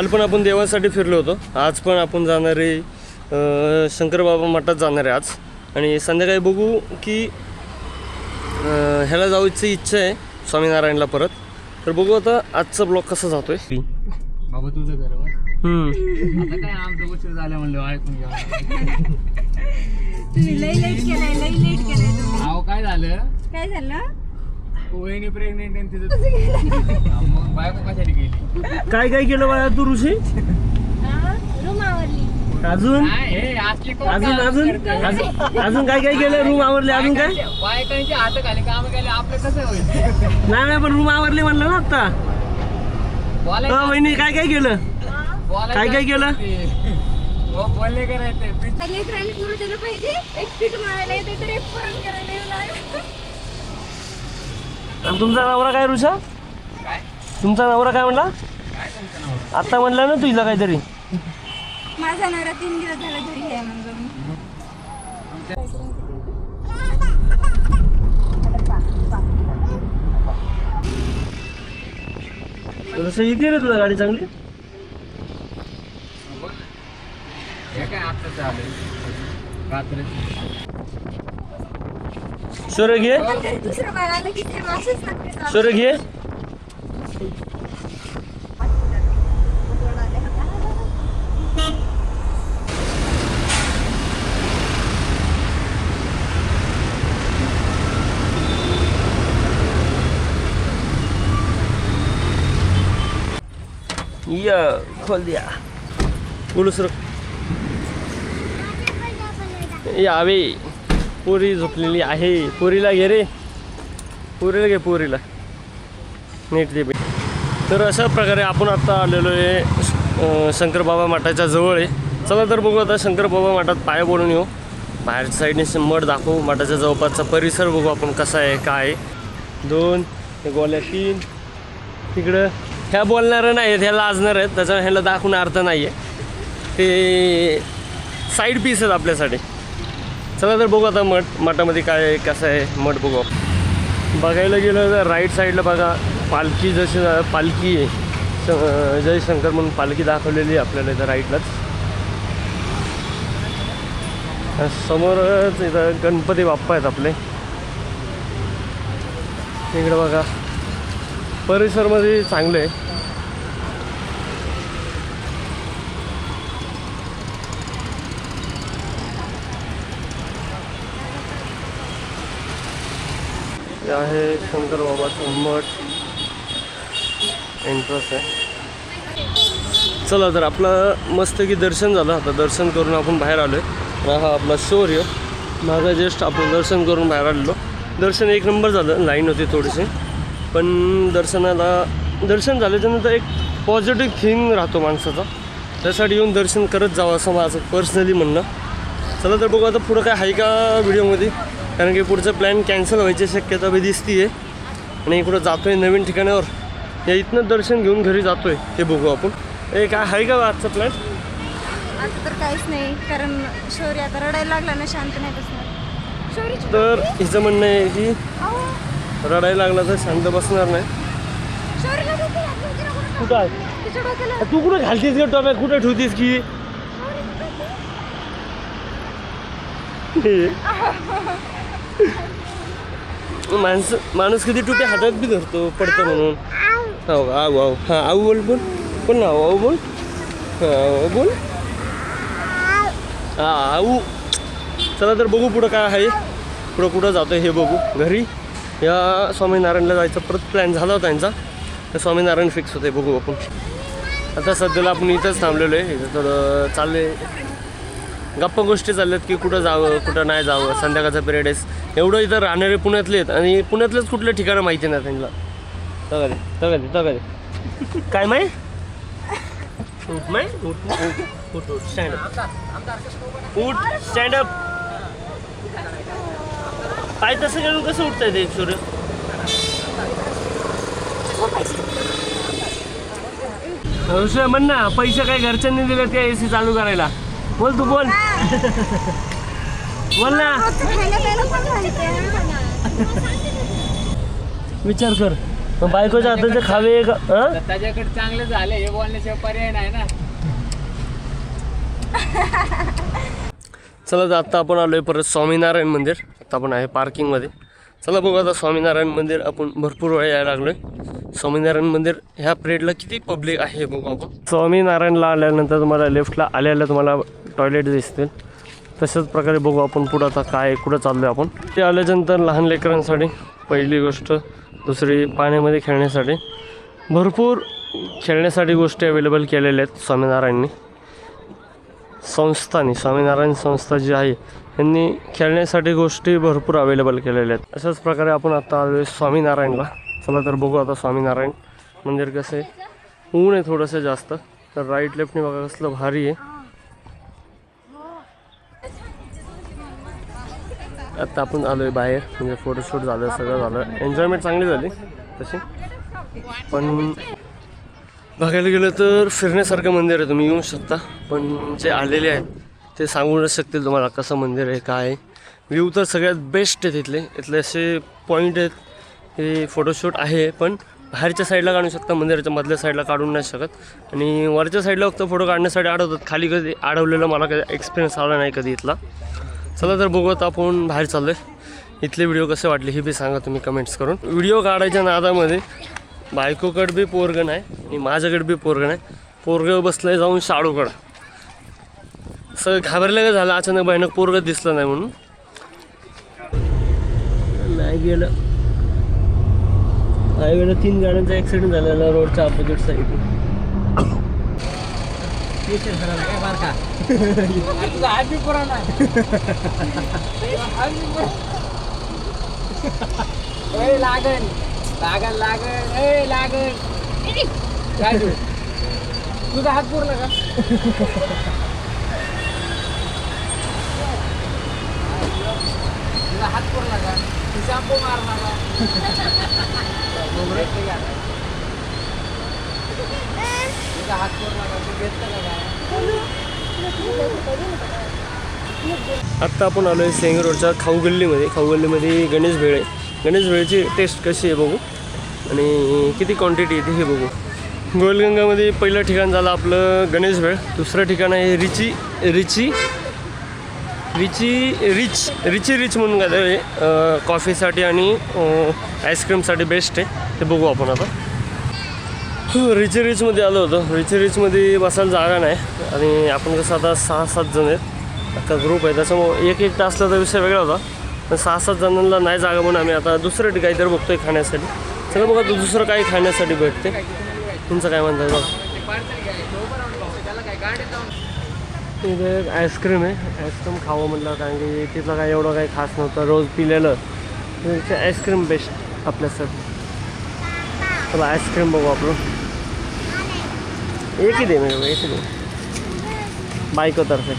काल पण आपण देवासाठी फिरलो होतो, आज पण आपण जाणार आहे शंकर बाबा मठात जाणार आहे आज. आणि संध्याकाळी बघू की ह्याला जायची इच्छा आहे स्वामीनारायणला परत. तर बघू आता आजचा ब्लॉग कसा जातोय. बाबा तुझं घर आता काय आमचं उशीर झालं म्हणलं ऐकून घ्या. तुम्ही लई लेट केलाय अहो काय झालं काय झालं वहिनी प्रेग्नेंट आहे तिचं मग बायको कशाने गेली. काय काय केलं बाळा तू ऋषी. रूम आवरली अजून हे असली कोण अजून कामं अजून करतं? अजून अजून काय काय केलं. रूम आवरले अजून काय. बायकांच्या हात खाली काम केले आपलं कसं होईल. नाही नाही पण रूम आवरली म्हणलं ना आता. बोलायचं वहिनी काय काय केलं. बोलायचं काय काय केलं? हो बोलले करायचे पहिले फ्रेंड सुरू केलं पाहिजे. एक पीठ मारायला येते तर एक परत करायला येऊ लागलं. आणि तुमचा नवरा काय ऋषा. काय तुमचा नवरा काय म्हणला. काय तुमचं नाव आता म्हणला ना तुझा काहीतरी. माझा नवरा 3 दिवस झाला घरी आहे म्हणजे मी. तसं इथे रे तुला गाडी चांगली. हे काय आता चालू रात्री शौर्य घे. दुसरं बाळ आलं की ते मासेच लागते. शौर्य घे. या खोल द्या. बोलू सर यावे. पोरी झोपलेली आहे. पोरीला घे रे. पोरीला घे. पोरीला नीट दे. तर अशा प्रकारे आपण आत्ता आलेलो आहे शंकर बाबा मठाच्या जवळ आहे. चला तर बघू आता शंकर बाबा मठात पाय बोलून येऊ. बाहेरच्या साईडने मठ दाखवू. मठाच्या जवळपासचा परिसर बघू आपण कसा आहे काय. 2 गोल्या 3 तिकडं. ह्या बोलणारं नाही आहेत, ह्या लाजणार आहेत, त्याच्यामुळे ह्याला दाखवून अर्थ नाही आहे. ते साईड पीस आहेत आपल्यासाठी. चला तर बघू आता मठामध्ये काय आहे कसं आहे मठ बघू. बघायला गेलं तर राईट साईडला बघा पालखी. जशी पालखी आहे जय शंकर म्हणून पालखी दाखवलेली आहे आपल्याला इथं राईटलाच. समोरच इथं गणपती बाप्पा आहेत आपले. इकडं बघा परिसरमध्ये चांगलं आहे. हे आहे शंकर बाबाचं मठ. एंट्रन्स आहे. चला तर आपलं मस्त की दर्शन झालं. आता दर्शन करून आपण बाहेर आलो आहे. हा आपला शौर्य माझा जस्ट आपण दर्शन करून बाहेर आलेलो. दर्शन एक नंबर झालं. लाईन होती थोडीशी पण दर्शन झाल्याच्यानंतर एक पॉझिटिव्ह थिंग राहतो माणसाचा. त्यासाठी येऊन दर्शन करत जावं असं माझं पर्सनली म्हणणं. चला तर बघू आता पुढं काय आहे का व्हिडिओमध्ये. कारण की पुढचं प्लॅन कॅन्सल व्हायची शक्यता बी दिसती आहे. आणि इकडं जातो आहे नवीन ठिकाणावर. या इथनं दर्शन घेऊन घरी जातो आहे. हे बघू आपण. काय आहे का आजचा प्लॅन. आता तर काहीच नाही कारण शौर्य आता रडायला लागला ना शांत नाही बसणार. शौर्य तर हिचं म्हणणं आहे की रडायला लागला तर शांत बसणार नाही. कुठं आहे तू. कुठं घालतीस का टोप्या. कुठं ठेवतीस की. माणूस कधी टोप्या हातात बी धरतो पडतं म्हणून. हो आऊ आऊ. हां आऊ बोल. बोल बोल ना. आऊ बोल. हां बोल. हां आऊ. चला तर बघू पुढं काय आहे. पुढं कुठं जातो हे बघू. घरी या स्वामीनारायणला जायचा परत प्लॅन झाला होता त्यांचा. तर स्वामीनारायण फिक्स होते. बघू आपण. आता सध्याला आपण इथंच थांबलेलो आहे. इथं थोडं चालले गप्पा गोष्टी चालल्यात की कुठं जावं कुठं नाही जावं. संध्याकाळचा पिरियड आहे. एवढं इथं राहणारे पुण्यातले आहेत आणि पुण्यातलेच कुठलं ठिकाणं माहिती नाही त्यांना. तगाले काय माही उठ स्टँडअप. उठ स्टँडअप. काय तसं करून कसं उठता येते सूर्य. ऋषा म्हण ना पैसे काय घरच्यांनी दिलेत का AC चालू करायला. बोल तू बोल. बोल ना. विचार कर. मग बायकोच्या हाताचे खावे का हं? त्याच्याकडे चांगलं झालं हे बोलण्याशिवाय पर्याय नाही ना. चला तर आत्ता आपण आलो आहे परत स्वामीनारायण मंदिर. आता आपण आहे पार्किंगमध्ये. चला बघू आता स्वामीनारायण मंदिर आपण भरपूर वेळा यायला लागलो आहे. स्वामीनारायण मंदिर ह्या पिरियडला किती पब्लिक आहे बघू आपण. स्वामीनारायणला आल्यानंतर तुम्हाला लेफ्टला आल्याला तुम्हाला टॉयलेट दिसतील. तशाच प्रकारे बघू आपण पुढं आता काय कुठं चाललो आहे आपण. ते आल्याच्यानंतर लहान लेकरांसाठी पहिली गोष्ट, दुसरी पाण्यामध्ये खेळण्यासाठी भरपूर खेळण्यासाठी गोष्टी अवेलेबल केलेल्या आहेत स्वामीनारायणनी. स्वामीनारायण संस्था जी आहे यांनी खेळण्यासाठी गोष्टी भरपूर अवेलेबल केलेल्या आहेत. अशाच प्रकारे आपण आता आलो आहे स्वामीनारायणला. चला तर बघू आता स्वामीनारायण मंदिर कसं आहे. ऊन आहे थोडंसं जास्त, तर राईट लेफ्टने बघा कसलं भारी आहे. आता आपण आलो आहे बाहेर, म्हणजे फोटोशूट झालं, सगळं झालं, एन्जॉयमेंट चांगली झाली तशी. पण बघायला गेलं तर फिरण्यासारखं मंदिर आहे, तुम्ही येऊ शकता. पण जे आलेले आहेत ते सांगूनच शकतील तुम्हाला कसं मंदिर आहे काय आहे. व्ह्यू तर सगळ्यात बेस्ट आहे इथले असे पॉईंट आहेत की फोटोशूट आहे, पण बाहेरच्या साईडला काढू शकता, मंदिराच्या मधल्या साईडला काढून नाही शकत. आणि वरच्या साईडला फक्त फोटो काढण्यासाठी अडवतात, खाली कधी अडवलेलं मला कधी एक्सपिरियन्स आला नाही कधी इथला. चला तर बघू आता आपण बाहेर चाललो आहे. इथले व्हिडिओ कसे वाटले हे बी सांगा तुम्ही कमेंट्स करून. व्हिडिओ काढायच्या नादामध्ये बायकोकडे बी पोरगण आहे आणि माझ्याकडे बी पोरगण आहे. पोरगं बसलं जाऊन शाडूकडं. सगळं घाबरलं का झालं अचानक भयानक पोरगं दिसलं नाही म्हणून. नाही गेलं 3 गाड्यांचा ॲक्सिडेंट झालेला रोडच्या अपोजिट साईडला. तुझा हात बी पुरा नाही. लागन लागन लागन लागन. राजू तुझा हात पुरला का? तुझा हात पुरला का? तुझा शॅम्पू मारला का? तुझा हात पुरला का? तू घेतलं का? आत्ता आपण आलो आहे सेंग रोडच्या खाऊगल्लीमध्ये गणेश भेळ आहे. गणेश भेळची टेस्ट कशी आहे बघू आणि किती क्वांटिटी येते हे बघू. गोलगंगामध्ये पहिलं ठिकाण झालं आपलं गणेश भेळ. दुसरं ठिकाण आहे रिच म्हणून काय आहे, कॉफीसाठी आणि आईस्क्रीमसाठी बेस्ट आहे. ते बघू आपण आता. रिचमध्ये आलो होतो. रिचमध्ये बसायला जागा नाही आणि आपण कसं आता 6-7 जण आहेत, आता ग्रुप आहे, त्याच्यामुळं एक असला तर विषय वेगळा होता. पण 6-7 जणांना नाही जागा म्हणून आम्ही आता दुसरं काहीतरी बघतोय खाण्यासाठी. चला बघा दुसरं काही खाण्यासाठी भेटते. तुमचं काय म्हणतात बघा. इथे आईस्क्रीम आहे. आईस्क्रीम खावं म्हटलं कारण की तिथलं काय एवढं काही खास नव्हतं, रोज पिलेलं. आईस्क्रीम बेस्ट आपल्यासाठी. चला आईस्क्रीम बघू आपलं. एक ही दे बायकोतर्फे.